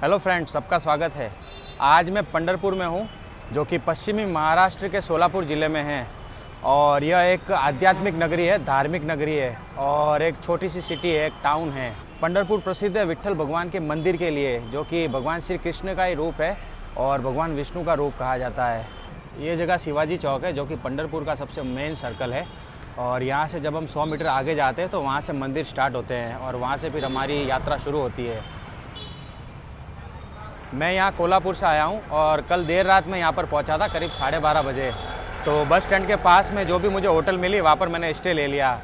Hello friends, सबका स्वागत है। आज मैं पंढरपुर में हूँ, जो कि पश्चिमी महाराष्ट्र के सोलापुर ज़िले में है। और यह एक आध्यात्मिक नगरी है, धार्मिक नगरी है और एक छोटी सी सिटी है, एक टाउन है। पंढरपुर प्रसिद्ध है विट्ठल भगवान के मंदिर के लिए, जो कि भगवान श्री कृष्ण का ही रूप है और भगवान विष्णु का रूप कहा जाता है। ये जगह शिवाजी चौक है, जो कि पंढरपुर का सबसे मेन सर्कल है। और यहाँ से जब हम 100 मीटर आगे जाते हैं तो वहाँ से मंदिर स्टार्ट होते हैं और वहाँ से फिर हमारी यात्रा शुरू होती है। मैं यहाँ कोल्हापुर से आया हूँ और कल देर रात में यहाँ पर पहुँचा था, करीब 12:30 बजे। तो बस स्टैंड के पास में जो भी मुझे होटल मिली वहाँ पर मैंने स्टे ले लिया।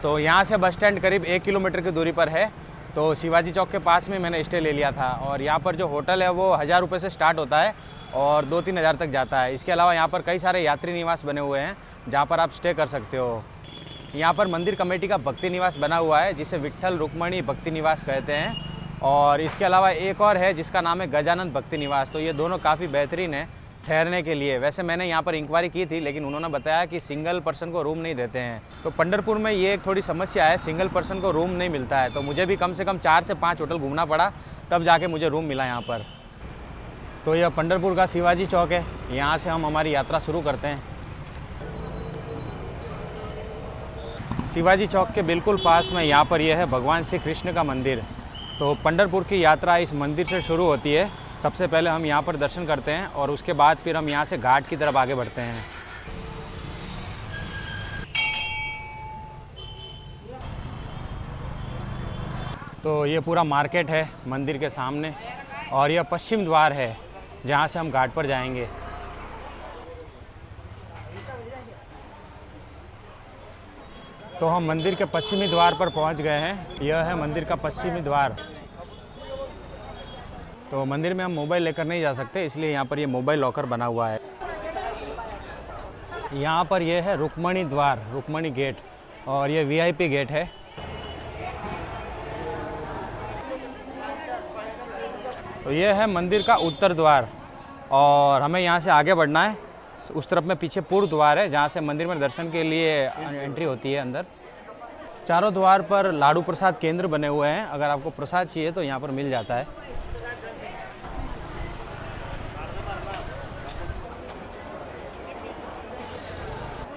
तो यहाँ से बस स्टैंड करीब 1 किलोमीटर की दूरी पर है, तो शिवाजी चौक के पास में मैंने स्टे ले लिया था। और यहाँ पर जो होटल है वो 1000 रुपये से स्टार्ट होता है और 2-3 हज़ार तक जाता है। इसके अलावा यहाँ पर कई सारे यात्री निवास बने हुए हैं जहाँ पर आप स्टे कर सकते हो। यहाँ पर मंदिर कमेटी का भक्ति निवास बना हुआ है, जिसे विट्ठल रुक्मणी भक्ति निवास कहते हैं। और इसके अलावा एक और है जिसका नाम है गजानंद भक्ति निवास। तो ये दोनों काफ़ी बेहतरीन है ठहरने के लिए। वैसे मैंने यहाँ पर इंक्वायरी की थी, लेकिन उन्होंने बताया कि सिंगल पर्सन को रूम नहीं देते हैं। तो पंढरपुर में ये एक थोड़ी समस्या है, सिंगल पर्सन को रूम नहीं मिलता है। तो मुझे भी कम से कम 4 से 5 होटल घूमना पड़ा, तब जाके मुझे रूम मिला यहाँ पर। तो यह पंढरपुर का शिवाजी चौक है, यहाँ से हम हमारी यात्रा शुरू करते हैं। शिवाजी चौक के बिल्कुल पास में यहाँ पर यह है भगवान श्री कृष्ण का मंदिर। तो पंढरपुर की यात्रा इस मंदिर से शुरू होती है। सबसे पहले हम यहाँ पर दर्शन करते हैं और उसके बाद फिर हम यहाँ से घाट की तरफ आगे बढ़ते हैं। तो ये पूरा मार्केट है मंदिर के सामने और यह पश्चिम द्वार है जहाँ से हम घाट पर जाएंगे। तो हम मंदिर के पश्चिमी द्वार पर पहुंच गए हैं। यह है मंदिर का पश्चिमी द्वार। तो मंदिर में हम मोबाइल लेकर नहीं जा सकते, इसलिए यहाँ पर ये मोबाइल लॉकर बना हुआ है। यहाँ पर यह है रुक्मणी द्वार, रुक्मणी गेट, और ये वीआईपी गेट है। तो यह है मंदिर का उत्तर द्वार और हमें यहाँ से आगे बढ़ना है। उस तरफ में पीछे पूर्व द्वार है, जहाँ से मंदिर में दर्शन के लिए एंट्री होती है अंदर। चारों द्वार पर लाडू प्रसाद केंद्र बने हुए हैं। अगर आपको प्रसाद चाहिए तो यहाँ पर मिल जाता है।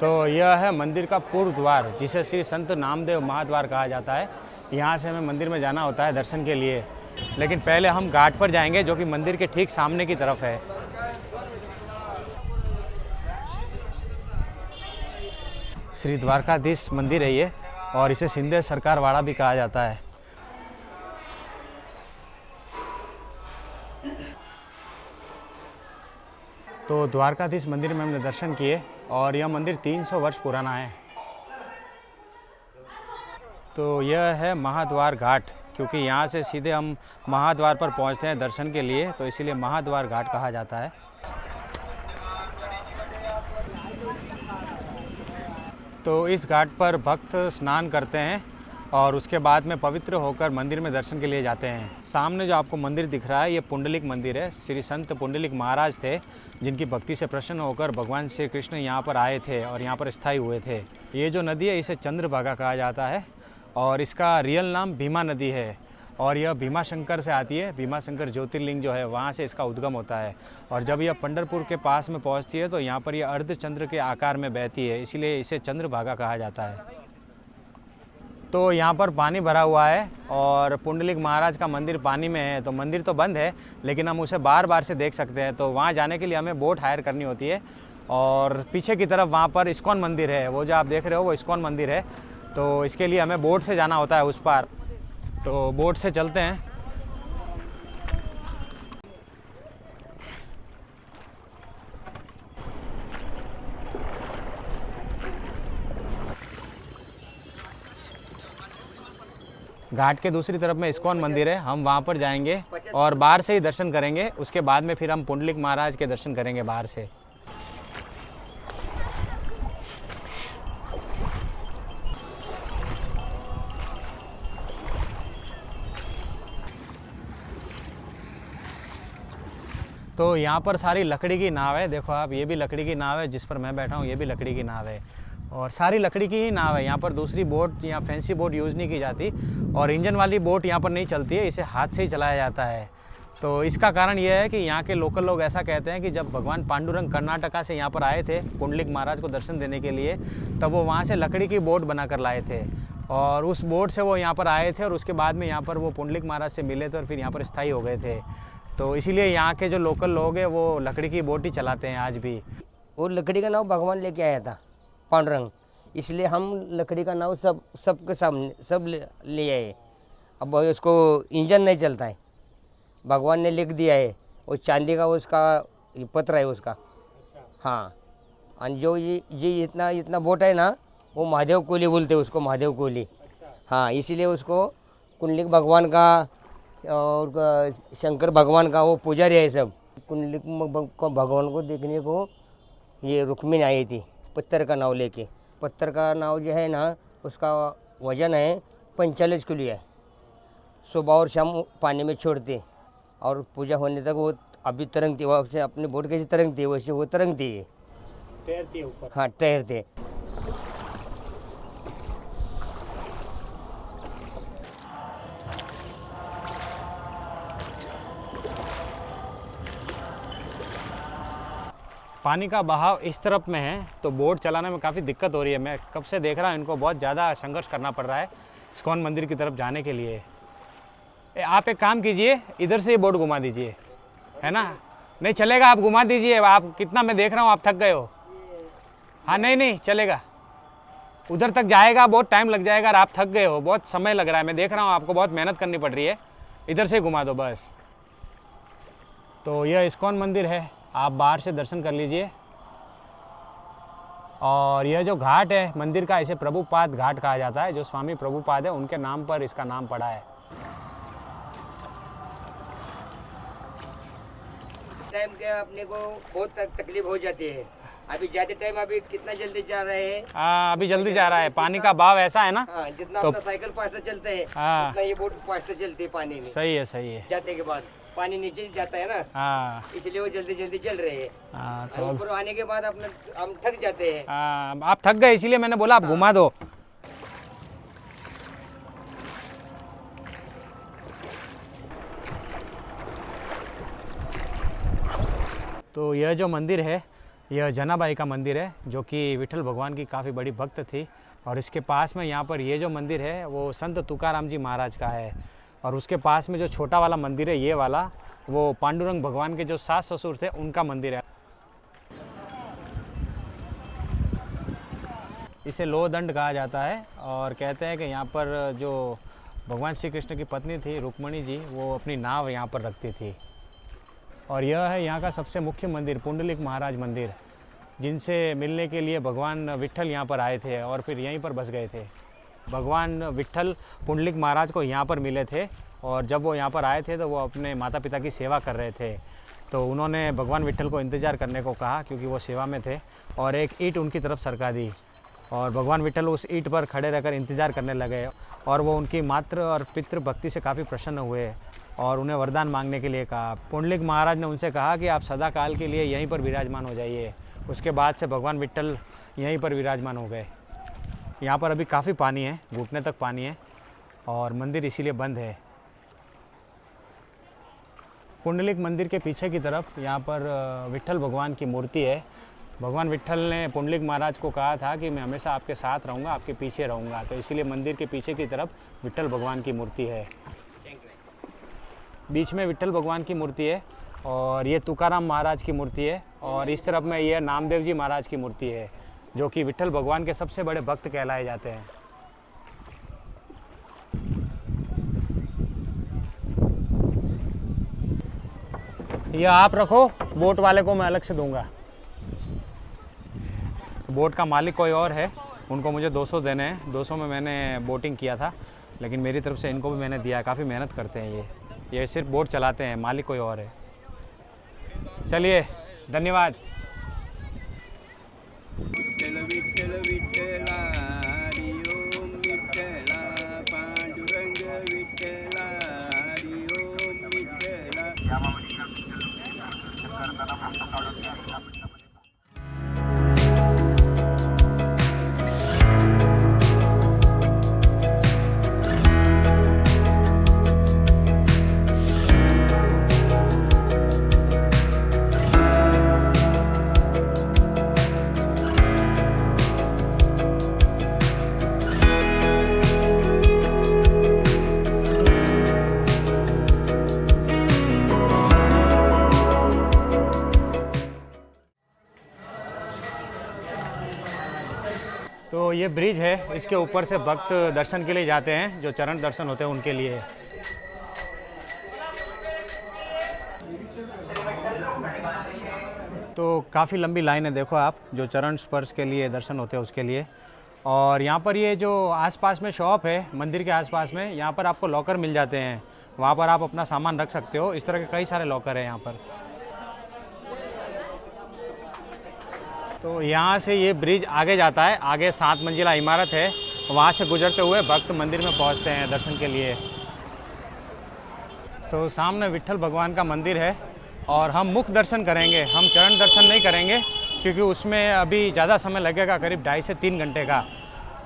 तो यह है मंदिर का पूर्व द्वार, जिसे श्री संत नामदेव महाद्वार कहा जाता है। यहाँ से हमें मंदिर में जाना होता है दर्शन के लिए, लेकिन पहले हम घाट पर जाएंगे, जो कि मंदिर के ठीक सामने की तरफ है। श्री द्वारकाधीश मंदिर है ये, और इसे सिंधे सरकार वाड़ा भी कहा जाता है। तो द्वारकाधीश मंदिर में हमने दर्शन किए और यह मंदिर 300 वर्ष पुराना है। तो यह है महाद्वार घाट, क्योंकि यहाँ से सीधे हम महाद्वार पर पहुँचते हैं दर्शन के लिए, तो इसीलिए महाद्वार घाट कहा जाता है। तो इस घाट पर भक्त स्नान करते हैं और उसके बाद में पवित्र होकर मंदिर में दर्शन के लिए जाते हैं। सामने जो आपको मंदिर दिख रहा है, ये पुंडलिक मंदिर है। श्री संत पुंडलिक महाराज थे, जिनकी भक्ति से प्रसन्न होकर भगवान श्री कृष्ण यहाँ पर आए थे और यहाँ पर स्थायी हुए थे। ये जो नदी है, इसे चंद्रभागा कहा जाता है और इसका रियल नाम भीमा नदी है। और यह भीमाशंकर से आती है। भीमाशंकर ज्योतिर्लिंग जो है, वहाँ से इसका उद्गम होता है। और जब यह पंढरपुर के पास में पहुँचती है तो यहाँ पर यह अर्धचंद्र के आकार में बहती है, इसीलिए इसे चंद्रभागा कहा जाता है। तो यहाँ पर पानी भरा हुआ है और पुंडलिक महाराज का मंदिर पानी में है। तो मंदिर तो बंद है, लेकिन हम उसे बार बार से देख सकते हैं। तो वहाँ जाने के लिए हमें बोट हायर करनी होती है। और पीछे की तरफ वहाँ पर इस्कॉन मंदिर है, वो जो आप देख रहे हो वो इस्कॉन मंदिर है। तो इसके लिए हमें बोट से जाना होता है उस पार। तो बोट से चलते हैं। घाट के दूसरी तरफ में इस्कॉन मंदिर है, हम वहाँ पर जाएंगे और बाहर से ही दर्शन करेंगे। उसके बाद में फिर हम पुंडलिक महाराज के दर्शन करेंगे बाहर से। तो यहाँ पर सारी लकड़ी की नाव है। देखो आप, ये भी लकड़ी की नाव है, जिस पर मैं बैठा हूँ ये भी लकड़ी की नाव है। और सारी लकड़ी की ही नाव है। यहाँ पर दूसरी बोट या फैंसी बोट यूज़ नहीं की जाती और इंजन वाली बोट यहाँ पर नहीं चलती है, इसे हाथ से ही चलाया जाता है। तो इसका कारण यह है कि यहाँ के लोकल लोग ऐसा कहते हैं कि जब भगवान पांडुरंग कर्नाटका से यहाँ पर आए थे पुंडलिक महाराज को दर्शन देने के लिए, तब वो वहाँ से लकड़ी की बोट बना कर लाए थे और उस बोट से वो यहाँ पर आए थे और उसके बाद में यहाँ पर वो पुंडलिक महाराज से मिले थे और फिर यहाँ पर स्थायी हो गए थे। तो इसीलिए यहाँ के जो लोकल लोग हैं वो लकड़ी की बोट ही चलाते हैं आज भी। वो लकड़ी का नाव भगवान लेके आया था पांडुरंग, इसलिए हम लकड़ी का नाव सबके सामने सब ले आए। अब उसको इंजन नहीं चलता है, भगवान ने लिख दिया है, वो चांदी का उसका पत्र है उसका। हाँ, और जो ये इतना बोट है ना, वो महादेव कोली बोलते हैं उसको, महादेव कोली। हाँ, इसीलिए उसको कुंडलिक भगवान का और शंकर भगवान का वो पुजारी है सब। कुंडलिक भगवान को देखने को ये रुक्मिणी आई थी पत्थर का नाव लेके। पत्थर का नाव जो है ना, उसका वजन है 45 किलो है। सुबह और शाम पानी में छोड़ते और पूजा होने तक वो अभी तरंगती, वो अपनी बोट कैसे तरंगती है वैसे वो तरंगती है, तैरती है ऊपर। हाँ, तैरते। पानी का बहाव इस तरफ में है तो बोट चलाने में काफ़ी दिक्कत हो रही है। मैं कब से देख रहा हूँ इनको बहुत ज़्यादा संघर्ष करना पड़ रहा है इस्कॉन मंदिर की तरफ जाने के लिए। आप एक काम कीजिए, इधर से ही बोट घुमा दीजिए, है ना? नहीं चलेगा, आप घुमा दीजिए। आप कितना, मैं देख रहा हूँ आप थक गए हो। हाँ नहीं चलेगा, उधर तक जाएगा, बहुत टाइम लग जाएगा और आप थक गए हो, बहुत समय लग रहा है। मैं देख रहा हूँ आपको बहुत मेहनत करनी पड़ रही है, इधर से घुमा दो बस। तो यह इस्कॉन मंदिर है, आप बाहर से दर्शन कर लीजिए। और यह जो घाट है मंदिर का, इसे प्रभुपाद घाट कहा जाता है। जो स्वामी प्रभुपाद है उनके नाम पर इसका नाम पड़ा है। टाइम के अपने को बहुत तकलीफ हो जाती है। अभी जाते टाइम अभी कितना जल्दी जा रहे हैं। हाँ, अभी जल्दी जा रहा है, पानी का बहाव ऐसा है ना। हाँ, जितना तो अपना साइकिल फास्ट चलते हैं, हाँ, उतना ये बोट फास्ट चलती है पानी में। सही है सही है। जाते के बाद पानी नीचे जाता है ना, हाँ इसलिए वो जल्दी जल्दी चल रहे हैं। हाँ, और ऊपर आने के बाद अपना हम थक जाते हैं। हाँ, आप थक गए इसीलिए मैंने बोला आप घुमा दो। तो यह जो मंदिर है यह जनाबाई का मंदिर है, जो कि विठल भगवान की काफ़ी बड़ी भक्त थी। और इसके पास में यहाँ पर ये जो मंदिर है वो संत तुकाराम जी महाराज का है। और उसके पास में जो छोटा वाला मंदिर है ये वाला, वो पांडुरंग भगवान के जो सास ससुर थे उनका मंदिर है। इसे लोहदंड कहा जाता है और कहते हैं कि यहाँ पर जो भगवान श्री कृष्ण की पत्नी थी रुक्मिणी जी, वो अपनी नाव यहाँ पर रखती थी। और यह है यहाँ का सबसे मुख्य मंदिर, पुंडलिक महाराज मंदिर, जिनसे मिलने के लिए भगवान विट्ठल यहाँ पर आए थे और फिर यहीं पर बस गए थे। भगवान विट्ठल पुंडलिक महाराज को यहाँ पर मिले थे और जब वो यहाँ पर आए थे तो वो अपने माता पिता की सेवा कर रहे थे। तो उन्होंने भगवान विट्ठल को इंतज़ार करने को कहा क्योंकि वो सेवा में थे, और एक ईंट उनकी तरफ सरका दी और भगवान विट्ठल उस ईंट पर खड़े रहकर इंतज़ार करने लगे। और वो उनकी मातृ और पितृ भक्ति से काफ़ी प्रसन्न हुए और उन्हें वरदान मांगने के लिए कहा। पुंडलिक महाराज ने उनसे कहा कि आप सदा काल के लिए यहीं पर विराजमान हो जाइए। उसके बाद से भगवान विट्ठल यहीं पर विराजमान हो गए। यहाँ पर अभी काफ़ी पानी है, घुटने तक पानी है और मंदिर इसीलिए बंद है। पुंडलिक मंदिर के पीछे की तरफ यहाँ पर विट्ठल भगवान की मूर्ति है। भगवान विट्ठल ने पुंडलिक महाराज को कहा था कि मैं हमेशा आपके साथ रहूँगा, आपके पीछे रहूँगा, तो इसीलिए मंदिर के पीछे की तरफ विट्ठल भगवान की मूर्ति है। बीच में विट्ठल भगवान की मूर्ति है और ये तुकाराम महाराज की मूर्ति है, और इस तरफ में ये नामदेव जी महाराज की मूर्ति है, जो कि विट्ठल भगवान के सबसे बड़े भक्त कहलाए जाते हैं। यह आप रखो, बोट वाले को मैं अलग से दूंगा। बोट का मालिक कोई और है, उनको मुझे 200 देने हैं। 200 में मैंने बोटिंग किया था, लेकिन मेरी तरफ से इनको भी मैंने दिया है। काफ़ी मेहनत करते हैं ये सिर्फ बोट चलाते हैं, मालिक कोई और है। चलिए, धन्यवाद। तो ये ब्रिज है, इसके ऊपर से भक्त दर्शन के लिए जाते हैं, जो चरण दर्शन होते हैं उनके लिए। तो काफ़ी लंबी लाइन है, देखो आप, जो चरण स्पर्श के लिए दर्शन होते हैं उसके लिए। और यहाँ पर ये जो आसपास में शॉप है मंदिर के आसपास में, यहाँ पर आपको लॉकर मिल जाते हैं, वहाँ पर आप अपना सामान रख सकते हो। इस तरह के कई सारे लॉकर हैं यहाँ पर। तो यहाँ से ये ब्रिज आगे जाता है, आगे 7 मंजिला इमारत है, वहाँ से गुजरते हुए भक्त मंदिर में पहुँचते हैं दर्शन के लिए। तो सामने विट्ठल भगवान का मंदिर है और हम मुख दर्शन करेंगे, हम चरण दर्शन नहीं करेंगे क्योंकि उसमें अभी ज़्यादा समय लगेगा, करीब 2.5 से 3 घंटे का,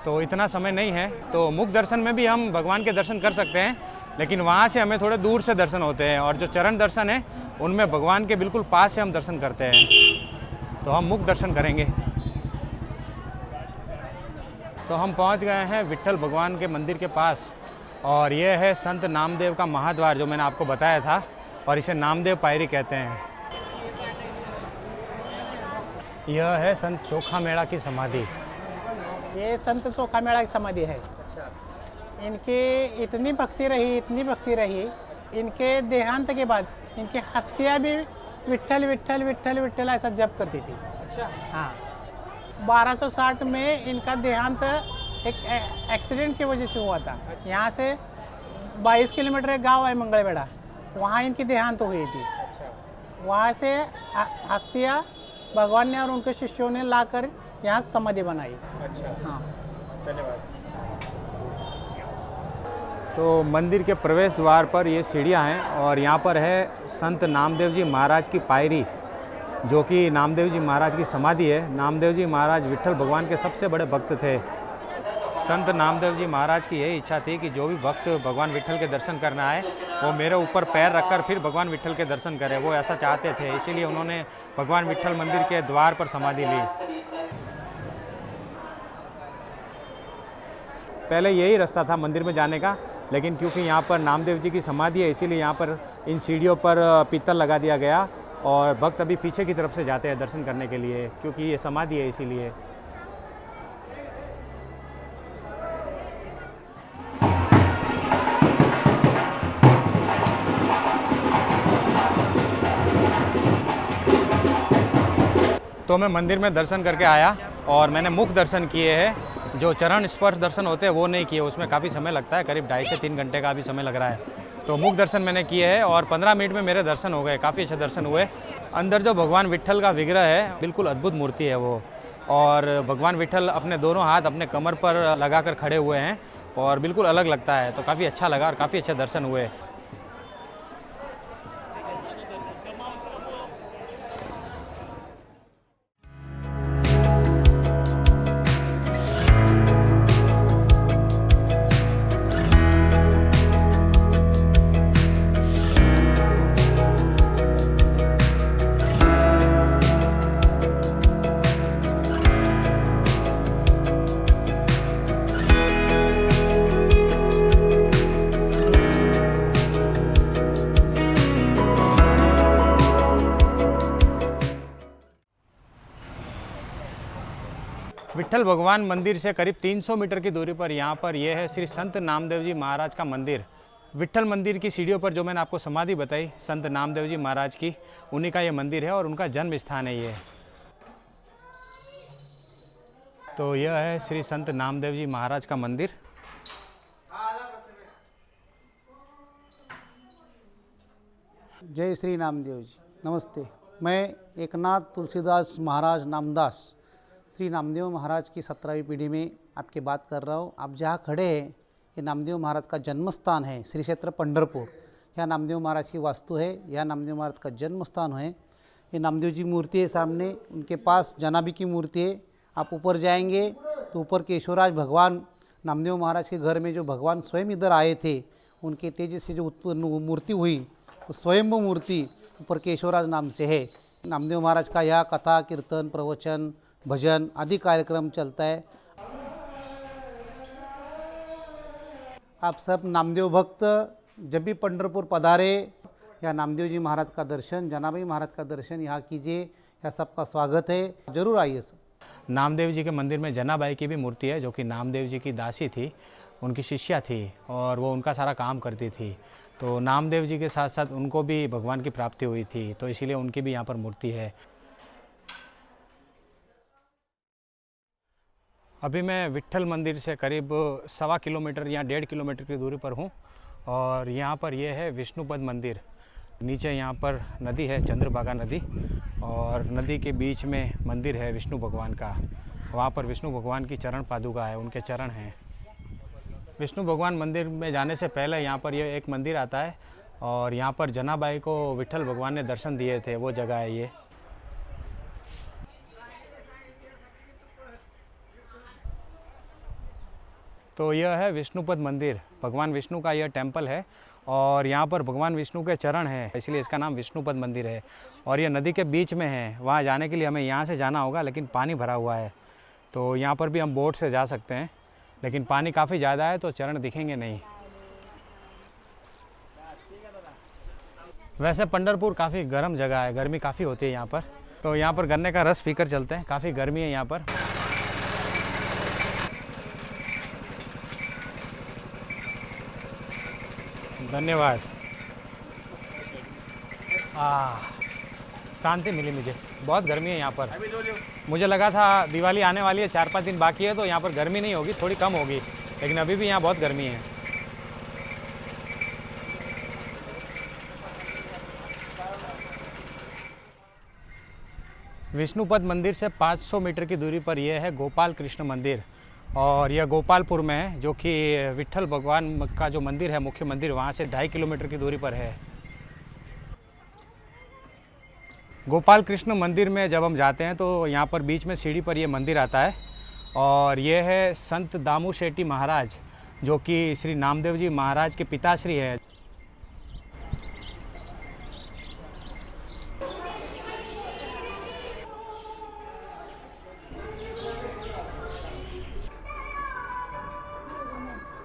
तो इतना समय नहीं है। तो मुख दर्शन में भी हम भगवान के दर्शन कर सकते हैं, लेकिन वहाँ से हमें थोड़े दूर से दर्शन होते हैं, और जो चरण दर्शन है उनमें भगवान के बिल्कुल पास से हम दर्शन करते हैं। तो हम मुख दर्शन करेंगे। तो हम पहुँच गए हैं विट्ठल भगवान के मंदिर के पास, और ये है संत नामदेव का महाद्वार जो मैंने आपको बताया था, और इसे नामदेव पायरी कहते हैं। यह है संत चोखा मेड़ा की समाधि। ये संत चोखा मेड़ा की समाधि है। इनकी इतनी भक्ति रही, इनके देहांत के बाद इनकी हस्तियाँ भी विट्ठल विट्ठल विट्ठल विट्ठल ऐसा जप करती थी। अच्छा। हाँ, 1260 में इनका देहांत एक एक्सीडेंट की वजह से हुआ था। यहाँ से 22 किलोमीटर एक गाँव है मंगलवेड़ा, वहाँ इनकी देहांत हुई थी। वहाँ से हस्तियाँ भगवान ने और उनके शिष्यों ने लाकर यहाँ समाधि बनाई। अच्छा, हाँ, धन्यवाद। तो मंदिर के प्रवेश द्वार पर ये सीढ़ियाँ हैं, और यहाँ पर है संत नामदेव जी महाराज की पायरी, जो कि नामदेव जी महाराज की समाधि है। नामदेव जी महाराज विट्ठल भगवान के सबसे बड़े भक्त थे। संत नामदेव जी महाराज की यही इच्छा थी कि जो भी भक्त भगवान विट्ठल के दर्शन करना आए वो मेरे ऊपर पैर रखकर फिर भगवान विट्ठल के दर्शन करे, वो ऐसा चाहते थे। इसीलिए उन्होंने भगवान विट्ठल मंदिर के द्वार पर समाधि ली। पहले यही रास्ता था मंदिर में जाने का, लेकिन क्योंकि यहाँ पर नामदेव जी की समाधि है, इसीलिए यहाँ पर इन सीढ़ियों पर पीतल लगा दिया गया, और भक्त अभी पीछे की तरफ से जाते हैं दर्शन करने के लिए, क्योंकि ये समाधि है इसीलिए। तो मैं मंदिर में दर्शन करके आया, और मैंने मुख दर्शन किए हैं। जो चरण स्पर्श दर्शन होते हैं वो नहीं किए, उसमें काफ़ी समय लगता है, करीब 2.5 से 3 घंटे का भी समय लग रहा है। तो मुख दर्शन मैंने किए हैं, और 15 मिनट में मेरे दर्शन हो गए, काफ़ी अच्छे दर्शन हुए। अंदर जो भगवान विट्ठल का विग्रह है, बिल्कुल अद्भुत मूर्ति है वो, और भगवान विट्ठल अपने दोनों हाथ अपने कमर पर लगाकर खड़े हुए हैं, और बिल्कुल अलग लगता है। तो काफ़ी अच्छा लगा और काफ़ी अच्छे दर्शन हुए। विट्ठल भगवान मंदिर से करीब 300 मीटर की दूरी पर यहाँ पर यह है श्री संत नामदेव जी महाराज का मंदिर। विट्ठल मंदिर की सीढ़ियों पर जो मैंने आपको समाधि बताई संत नामदेव जी महाराज की, उन्हीं का ये मंदिर है और उनका जन्म स्थान है ये। तो यह है श्री संत नामदेव जी महाराज का मंदिर। जय श्री नामदेव जी, नमस्ते। मैं एकनाथ तुलसीदास महाराज नामदास श्री नामदेव महाराज की 17वीं पीढ़ी में आपकी बात कर रहा हूँ। आप जहाँ खड़े हैं ये नामदेव महाराज का जन्म स्थान है, श्री क्षेत्र पंढरपुर। यहाँ नामदेव महाराज की वास्तु है, यहाँ नामदेव महाराज का जन्म स्थान है। ये नामदेव जी मूर्ति है सामने, उनके पास जनाबी की मूर्ति है। आप ऊपर जाएंगे तो ऊपर केशवराज भगवान नामदेव महाराज के घर में जो भगवान स्वयं इधर आए थे, उनके तेज से जो उत्पन्न मूर्ति हुई वो स्वयंभू मूर्ति ऊपर केशवराज नाम से है। नामदेव महाराज का यहाँ कथा कीर्तन प्रवचन भजन आदि कार्यक्रम चलता है। आप सब नामदेव भक्त जब भी पंढरपुर पधारे या नामदेव जी महाराज का दर्शन, जनाबाई महाराज का दर्शन यहाँ कीजिए। यहाँ सबका स्वागत है, जरूर आइए सब। नामदेव जी के मंदिर में जनाबाई की भी मूर्ति है, जो कि नामदेव जी की दासी थी, उनकी शिष्या थी और वो उनका सारा काम करती थी। तो नामदेव जी के साथ साथ उनको भी भगवान की प्राप्ति हुई थी, तो इसीलिए उनकी भी यहाँ पर मूर्ति है। अभी मैं विट्ठल मंदिर से करीब 1.25 किलोमीटर या 1.5 किलोमीटर की दूरी पर हूँ और यहाँ पर यह है विष्णुपद मंदिर। नीचे यहाँ पर नदी है, चंद्रभागा नदी, और नदी के बीच में मंदिर है विष्णु भगवान का। वहाँ पर विष्णु भगवान की चरण पादुका है, उनके चरण हैं। विष्णु भगवान मंदिर में जाने से पहले यहाँ पर यह एक मंदिर आता है और यहाँ पर जनाबाई को विट्ठल भगवान ने दर्शन दिए थे, वो जगह है ये। तो यह है विष्णुपद मंदिर, भगवान विष्णु का यह टेम्पल है और यहाँ पर भगवान विष्णु के चरण हैं, इसलिए इसका नाम विष्णुपद मंदिर है। और यह नदी के बीच में है, वहाँ जाने के लिए हमें यहाँ से जाना होगा, लेकिन पानी भरा हुआ है। तो यहाँ पर भी हम बोट से जा सकते हैं, लेकिन पानी काफ़ी ज़्यादा है तो चरण दिखेंगे नहीं। वैसे पंढरपुर काफ़ी गर्म जगह है, गर्मी काफ़ी होती है यहाँ पर। तो यहाँ पर गन्ने का रस पीकर चलते हैं, काफ़ी गर्मी है यहाँ पर। धन्यवाद। शांति मिली मुझे, बहुत गर्मी है यहाँ पर। मुझे लगा था दिवाली आने वाली है, 4-5 दिन बाकी है तो यहाँ पर गर्मी नहीं होगी, थोड़ी कम होगी, लेकिन अभी भी यहाँ बहुत गर्मी है। विष्णुपद मंदिर से 500 मीटर की दूरी पर यह है गोपाल कृष्ण मंदिर और यह गोपालपुर में है, जो कि विट्ठल भगवान का जो मंदिर है, मुख्य मंदिर, वहाँ से 2.5 किलोमीटर की दूरी पर है। गोपाल कृष्ण मंदिर में जब हम जाते हैं तो यहाँ पर बीच में सीढ़ी पर ये मंदिर आता है और ये है संत दामू शेट्टी महाराज, जो कि श्री नामदेव जी महाराज के पिताश्री है।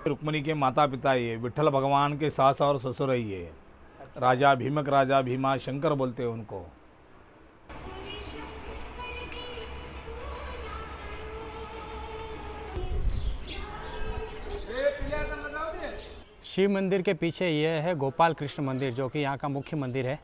रुक्मिणी के माता पिता ये, विट्ठल भगवान के सास और ससुर है ये। राजा भीमक, राजा भीमा शंकर बोलते हैं उनको। शिव मंदिर के पीछे यह है गोपाल कृष्ण मंदिर, जो कि यहाँ का मुख्य मंदिर है।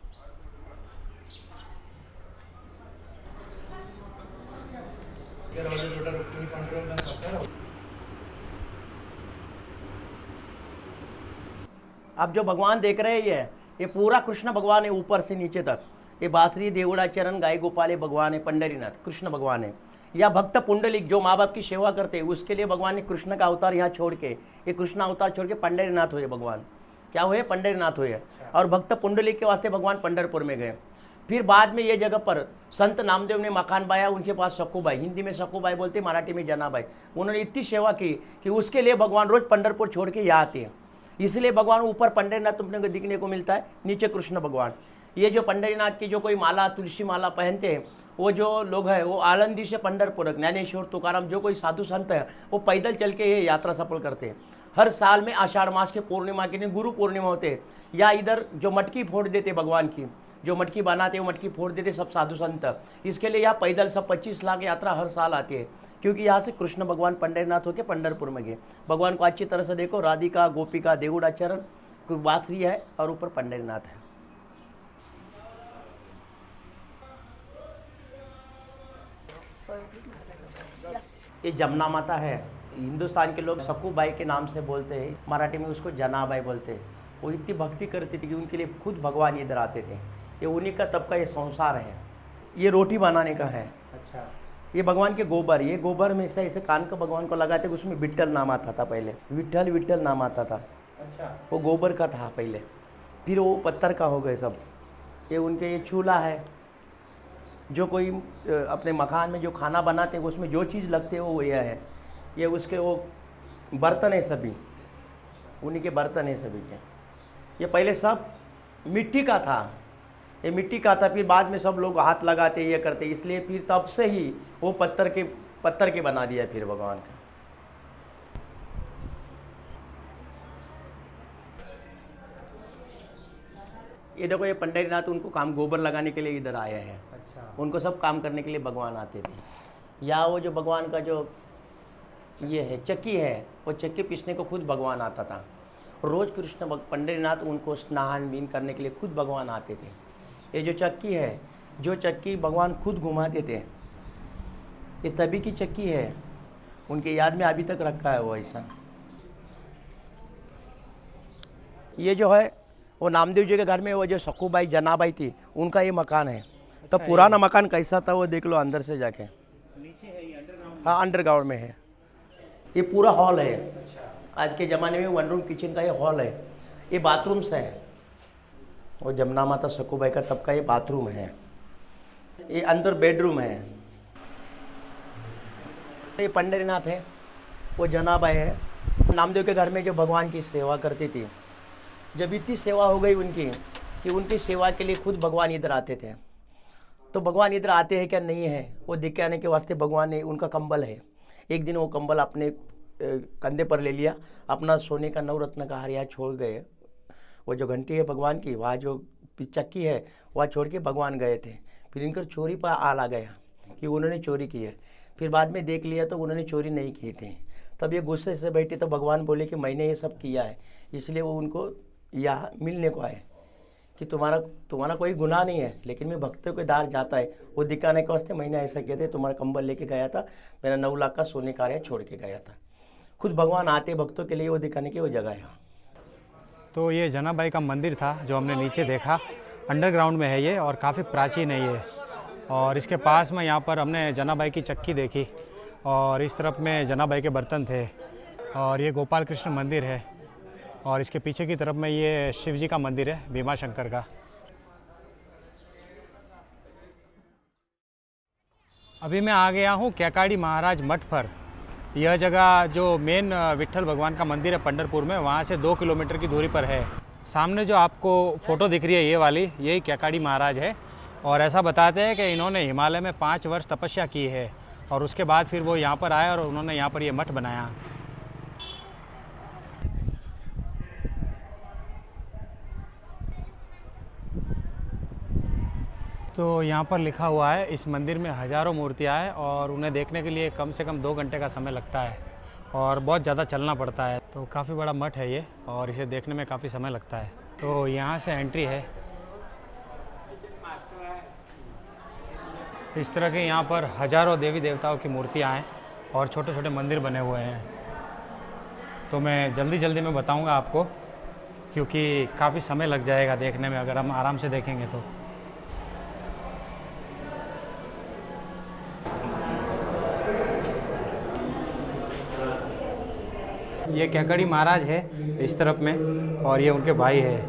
आप जो भगवान देख रहे हैं ये पूरा कृष्ण भगवान है, ऊपर से नीचे तक। ये बासरी देवड़ा चरण गाय गोपाल भगवान है, पंडरीनाथ कृष्ण भगवान है। या भक्त पुंडलिक जो माँ बाप की सेवा करते हैं, उसके लिए भगवान ने कृष्ण का अवतार यहाँ छोड़ के, ये कृष्ण अवतार छोड़ के पंडरीनाथ हुए भगवान। क्या हुए? पंडरीनाथ हुए। और भक्त पुंडलिक के वास्ते भगवान पंढरपुर में गए। फिर बाद में ये जगह पर संत नामदेव ने मकान पाया, उनके पास सखूबाई, हिंदी में सखूबाई बोलते, मराठी में जनाबाई। उन्होंने इतनी सेवा की कि उसके लिए भगवान रोज पंढरपुर छोड़ के यहाँ आते हैं। इसलिए भगवान ऊपर पंडरीनाथ तुमने दिखने को मिलता है, नीचे कृष्ण भगवान। ये जो पंडरीनाथ की जो कोई माला, तुलसी माला पहनते हैं, वो जो लोग हैं वो आलंदी से पंढरपुर, ज्ञानेश्वर, तुकाराम, जो कोई साधु संत है वो पैदल चल के ये यात्रा सफल करते हैं। हर साल में आषाढ़ मास के पूर्णिमा के दिन गुरु पूर्णिमा होते हैं, या इधर जो मटकी फोड़ देते भगवान की, जो मटकी बनाते वो मटकी फोड़ देते सब साधु संत। इसके लिए यहाँ पैदल सब 25 लाख यात्रा हर साल आती है, क्योंकि यहाँ से कृष्ण भगवान पंडरीनाथ होकर पंढरपुर में गए। भगवान को अच्छी तरह से देखो, राधिका, गोपिका, देवड़ा चरण, बांसुरी है और ऊपर पंडरीनाथ है। ये जमुना माता है। हिंदुस्तान के लोग सखूबाई के नाम से बोलते हैं, मराठी में उसको जनाबाई बोलते हैं। वो इतनी भक्ति करती थी कि उनके लिए खुद भगवान इधर आते थे। ये उन्हीं का तब का ये संसार है। ये रोटी बनाने का है। अच्छा। ये भगवान के गोबर, ये गोबर में से ऐसे कान का भगवान को लगाते, उसमें विट्ठल नाम आता था पहले, विट्ठल विट्ठल नाम आता था। अच्छा। वो गोबर का था पहले, फिर वो पत्थर का हो गए सब। ये उनके ये चूल्हा है, जो कोई अपने मकान में जो खाना बनाते हैं उसमें जो चीज़ लगते हैं वो यह है। ये उसके वो बर्तन है सभी, उन्हीं के बर्तन है सभी के। ये पहले सब मिट्टी का था, ये मिट्टी का था, फिर बाद में सब लोग हाथ लगाते ये करते, इसलिए फिर तब से ही वो पत्थर के बना दिया फिर भगवान का। ये देखो ये पंडरीनाथ उनको काम गोबर लगाने के लिए इधर आया है। अच्छा। उनको सब काम करने के लिए भगवान आते थे। या वो जो भगवान का जो ये है चक्की है, वो चक्की पीसने को खुद भगवान आता था। रोज़ कृष्ण पंडरीनाथ उनको स्नान बीन करने के लिए खुद भगवान आते थे। ये जो चक्की है, जो चक्की भगवान खुद घुमाते थे, ये तभी की चक्की है, उनके याद में अभी तक रखा है वो ऐसा। ये जो है वो नामदेव जी के घर में वो जो सखूबाई जनाबाई थी, उनका ये मकान है। तो पुराना मकान कैसा था वो देख लो अंदर से जाके। नीचे है ये अंडरग्राउंड। हाँ, अंडरग्राउंड में है। ये पूरा हॉल है। आज के ज़माने में 1 रूम किचन का ये हॉल है। ये बाथरूम्स है। वो जमुना माता सखूबाई का तब का ये बाथरूम है। ये अंदर बेडरूम है। ये पंडरीनाथ है, वो जनाबाई है। नामदेव के घर में जो भगवान की सेवा करती थी, जब इतनी सेवा हो गई उनकी कि उनकी सेवा के लिए खुद भगवान इधर आते थे। तो भगवान इधर आते हैं क्या नहीं है वो दिखाने के वास्ते भगवान ने उनका कंबल है। एक दिन वो कंबल अपने कंधे पर ले लिया, अपना सोने का नवरत्न का हार यहाँ छोड़ गए। वो जो घंटी है भगवान की, वहाँ जो चक्की है वहाँ छोड़ के भगवान गए थे। फिर इनकर चोरी पर आल आ गया कि उन्होंने चोरी की है। फिर बाद में देख लिया तो उन्होंने चोरी नहीं की थी। तब ये गुस्से से बैठे तो भगवान बोले कि मैंने ये सब किया है, इसलिए वो उनको यहाँ मिलने को आए कि तुम्हारा कोई गुनाह नहीं है, लेकिन मैं भक्तों के दार जाता है वो दिखाने के वास्ते मैंने ऐसा किया था। तुम्हारा कंबल लेके गया था, मेरा 9 लाख का सोने का छोड़ के गया था। खुद भगवान आते भक्तों के लिए वो दिखाने की वो जगह है। तो ये जनाबाई का मंदिर था जो हमने नीचे देखा, अंडरग्राउंड में है ये और काफ़ी प्राचीन है ये। और इसके पास में यहाँ पर हमने जनाबाई की चक्की देखी और इस तरफ में जनाबाई के बर्तन थे। और ये गोपाल कृष्ण मंदिर है और इसके पीछे की तरफ में ये शिव जी का मंदिर है, भीमा शंकर का। अभी मैं आ गया हूँ कैकाड़ी महाराज मठ पर। यह जगह जो मेन विट्ठल भगवान का मंदिर है पंढरपुर में, वहाँ से 2 किलोमीटर की दूरी पर है। सामने जो आपको फ़ोटो दिख रही है ये वाली, यही कैकाड़ी महाराज है। और ऐसा बताते हैं कि इन्होंने हिमालय में 5 वर्ष तपस्या की है और उसके बाद फिर वो यहाँ पर आए और उन्होंने यहाँ पर ये मठ बनाया। तो यहाँ पर लिखा हुआ है इस मंदिर में हज़ारों मूर्तियाँ हैं और उन्हें देखने के लिए कम से कम 2 घंटे का समय लगता है और बहुत ज़्यादा चलना पड़ता है। तो काफ़ी बड़ा मठ है ये और इसे देखने में काफ़ी समय लगता है। तो यहाँ से एंट्री है। इस तरह के यहाँ पर हज़ारों देवी देवताओं की मूर्तियाँ हैं और छोटे छोटे मंदिर बने हुए हैं। तो मैं जल्दी में बताऊँगा आपको, क्योंकि काफ़ी समय लग जाएगा देखने में अगर हम आराम से देखेंगे तो। ये कैकाड़ी महाराज है इस तरफ में और ये उनके भाई है।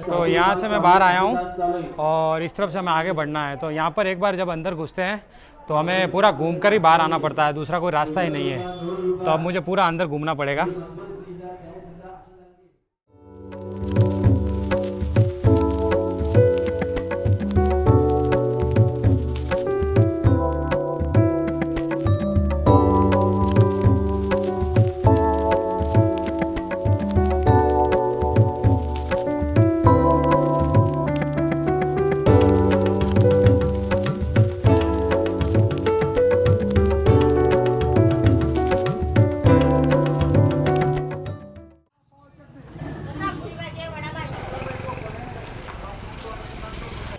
तो यहाँ से मैं बाहर आया हूँ और इस तरफ से हमें आगे बढ़ना है। तो यहाँ पर एक बार जब अंदर घुसते हैं तो हमें पूरा घूमकर ही बाहर आना पड़ता है, दूसरा कोई रास्ता ही नहीं है। तो अब मुझे पूरा अंदर घूमना पड़ेगा।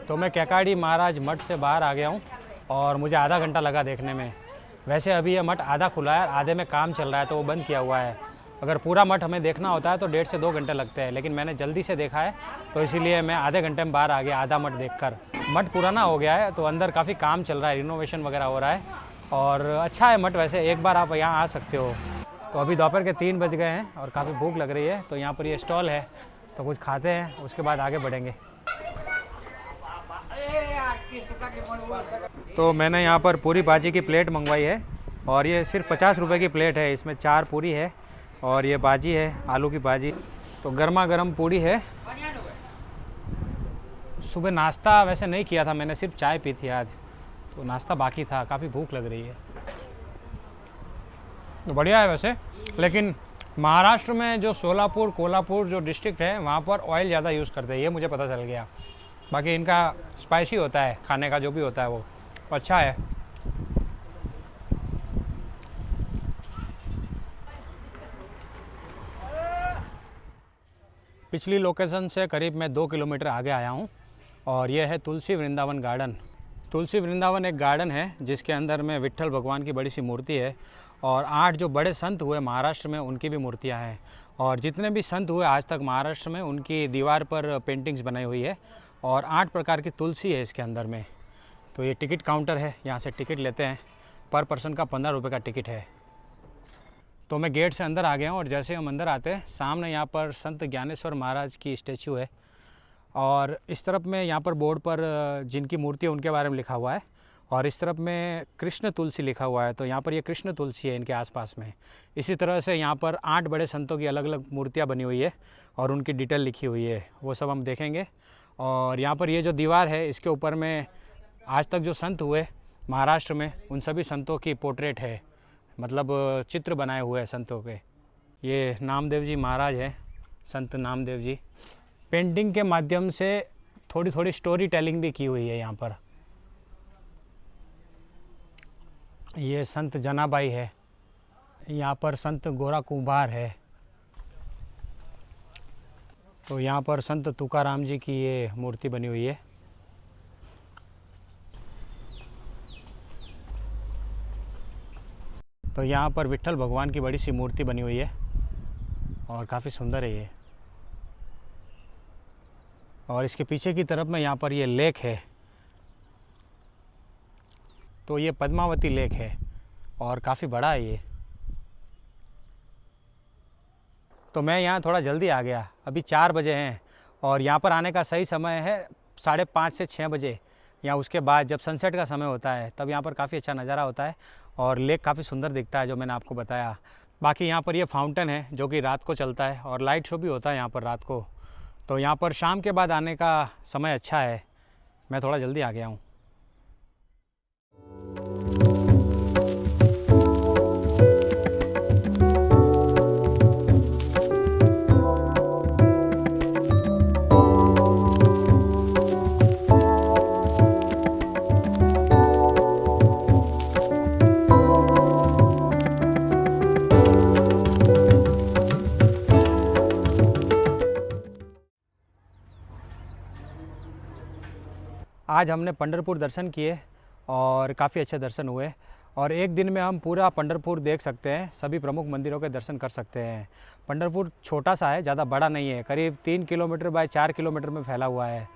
तो मैं कैकाड़ी महाराज मठ से बाहर आ गया हूँ और मुझे आधा घंटा लगा देखने में। वैसे अभी यह मठ आधा खुला है, आधे में काम चल रहा है तो वो बंद किया हुआ है। अगर पूरा मठ हमें देखना होता है तो 1.5 से 2 घंटे लगते हैं, लेकिन मैंने जल्दी से देखा है तो इसीलिए मैं आधे घंटे में बाहर आ गया आधा मठ देखकर। मठ पुराना हो गया है तो अंदर काफ़ी काम चल रहा है, रिनोवेशन वगैरह हो रहा है और अच्छा है मठ। वैसे एक बार आप यहाँ आ सकते हो। तो अभी दोपहर के 3 बज गए हैं और काफ़ी भूख लग रही है, तो यहाँ पर ये स्टॉल है तो कुछ खाते हैं, उसके बाद आगे बढ़ेंगे। तो मैंने यहाँ पर पूरी भाजी की प्लेट मंगवाई है और ये सिर्फ 50 रुपए की प्लेट है। इसमें 4 पूरी है और ये भाजी है, आलू की भाजी। तो गर्मा गर्म पूरी है। सुबह नाश्ता वैसे नहीं किया था मैंने, सिर्फ चाय पी थी आज, तो नाश्ता बाकी था। काफ़ी भूख लग रही है। तो बढ़िया है वैसे, लेकिन महाराष्ट्र में जो सोलापुर कोल्हापुर जो डिस्ट्रिक्ट है वहाँ पर ऑयल ज़्यादा यूज़ करते हैं, ये मुझे पता चल गया। बाकी इनका स्पाइसी होता है खाने का जो भी होता है वो, अच्छा है। पिछली लोकेशन से करीब मैं 2 किलोमीटर आगे आया हूँ और यह है तुलसी वृंदावन गार्डन। तुलसी वृंदावन एक गार्डन है जिसके अंदर में विट्ठल भगवान की बड़ी सी मूर्ति है और 8 जो बड़े संत हुए महाराष्ट्र में उनकी भी मूर्तियाँ हैं और जितने भी संत हुए आज तक महाराष्ट्र में उनकी दीवार पर पेंटिंग्स बनाई हुई है और 8 प्रकार की तुलसी है इसके अंदर में। तो ये टिकट काउंटर है, यहाँ से टिकट लेते हैं, पर पर्सन का 15 रुपये का टिकट है। तो मैं गेट से अंदर आ गया हूँ और जैसे हम अंदर आते हैं सामने यहाँ पर संत ज्ञानेश्वर महाराज की स्टैचू है और इस तरफ में यहाँ पर बोर्ड पर जिनकी मूर्ति है उनके बारे में लिखा हुआ है और इस तरफ में कृष्ण तुलसी लिखा हुआ है। तो यहाँ पर ये कृष्ण तुलसी है इनके आसपास में। इसी तरह से यहाँ पर 8 बड़े संतों की अलग अलग मूर्तियाँ बनी हुई है और उनकी डिटेल लिखी हुई है, वो सब हम देखेंगे। और यहाँ पर ये जो दीवार है इसके ऊपर में आज तक जो संत हुए महाराष्ट्र में उन सभी संतों की पोर्ट्रेट है, मतलब चित्र बनाए हुए हैं संतों के। ये नामदेव जी महाराज है, संत नामदेव जी। पेंटिंग के माध्यम से थोड़ी थोड़ी स्टोरी टेलिंग भी की हुई है यहाँ पर। ये संत जनाबाई है, यहाँ पर संत गोरा कुंभार है, तो यहाँ पर संत तुकाराम जी की ये मूर्ति बनी हुई है। तो यहाँ पर विट्ठल भगवान की बड़ी सी मूर्ति बनी हुई है और काफ़ी सुंदर है ये। और इसके पीछे की तरफ में यहाँ पर ये लेक है, तो ये पद्मावती लेक है और काफ़ी बड़ा है ये। तो मैं यहाँ थोड़ा जल्दी आ गया, अभी 4 बजे हैं और यहाँ पर आने का सही समय है 5:30 से 6 बजे या उसके बाद जब सनसेट का समय होता है तब यहाँ पर काफ़ी अच्छा नज़ारा होता है और लेक काफ़ी सुंदर दिखता है जो मैंने आपको बताया। बाकी यहाँ पर ये फाउंटेन है जो कि रात को चलता है और लाइट शो भी होता है यहाँ पर रात को। तो यहाँ पर शाम के बाद आने का समय अच्छा है, मैं थोड़ा जल्दी आ गया हूँ। आज हमने पंढरपुर दर्शन किए और काफ़ी अच्छे दर्शन हुए और एक दिन में हम पूरा पंढरपुर देख सकते हैं, सभी प्रमुख मंदिरों के दर्शन कर सकते हैं। पंढरपुर छोटा सा है, ज़्यादा बड़ा नहीं है, करीब 3 किलोमीटर बाय 4 किलोमीटर में फैला हुआ है।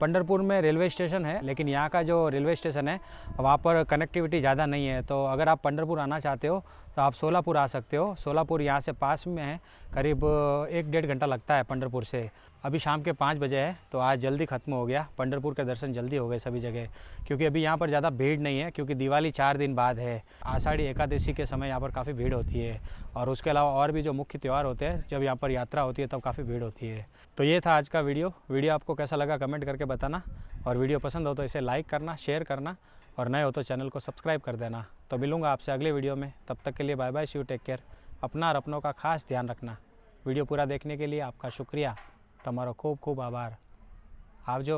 पंढरपुर में रेलवे स्टेशन है लेकिन यहाँ का जो रेलवे स्टेशन है वहाँ पर कनेक्टिविटी ज़्यादा नहीं है। तो अगर आप पंढरपुर आना चाहते हो तो आप सोलापुर आ सकते हो। सोलापुर यहाँ से पास में है, करीब 1-1.5 घंटा लगता है पंढरपुर से। अभी शाम के 5 बजे है तो आज जल्दी ख़त्म हो गया, पंढरपुर के दर्शन जल्दी हो गए सभी जगह, क्योंकि अभी यहाँ पर ज़्यादा भीड़ नहीं है क्योंकि दिवाली 4 दिन बाद है। आषाढ़ी एकादशी के समय यहाँ पर काफ़ी भीड़ होती है और उसके अलावा और भी जो मुख्य त्यौहार होते हैं जब यहाँ पर यात्रा होती है तब काफ़ी भीड़ होती है। तो ये था आज का वीडियो आपको कैसा लगा कमेंट करके बताना और वीडियो पसंद हो तो इसे लाइक करना, शेयर करना और नए हो तो चैनल को सब्सक्राइब कर देना। तो मिलूँगा आपसे अगले वीडियो में, तब तक के लिए bye bye, see you, take care. अपना और अपनों का खास ध्यान रखना। वीडियो पूरा देखने के लिए आपका शुक्रिया, તમારો ખૂબ ખૂબ આભાર। આવજો।